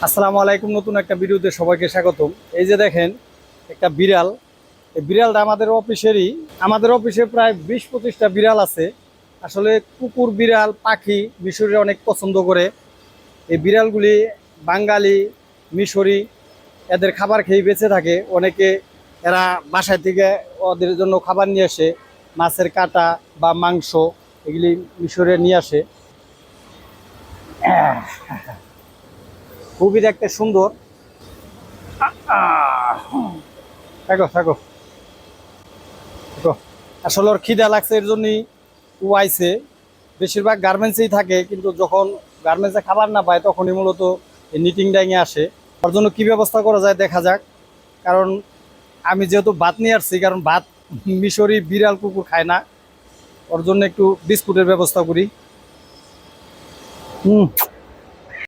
আসসালামু আলাইকুম। নতুন একটা ভিডিওতে সবাইকে স্বাগতম। এই যে দেখেন একটা বিড়াল, এই বিড়ালটা আমাদের অফিসে প্রায় 20-25টা বিড়াল আছে। আসলে কুকুর, বিড়াল, পাখি মিশরি অনেক পছন্দ করে। এই বিড়ালগুলি বাঙালি, মিশরি এদের খাবার খেয়ে বেঁচে থাকে। অনেকে এরা বাসায় থেকে ওদের জন্য খাবার নিয়ে আসে, মাছের কাঁটা বা মাংস এগুলি মিশরে নিয়ে আসে। খুবই দেখতে সুন্দর। থাকো থাকো থাকো। আসলে ওর খিদা লাগছে, এর জন্যই ও আইছে। বেশিরভাগ গার্মেন্টসেই থাকে, কিন্তু যখন গার্মেন্টসে খাবার না পায় তখনই মূলত এই নিটিং ডাইংয়ে আসে। ওর জন্য কি ব্যবস্থা করা যায় দেখা যাক। কারণ আমি যেহেতু ভাত নিয়ে আসছি, কারণ ভাত মিশরি বিড়াল কুকুর খায় না। ওর জন্য একটু বিস্কুটের ব্যবস্থা করি। হুম,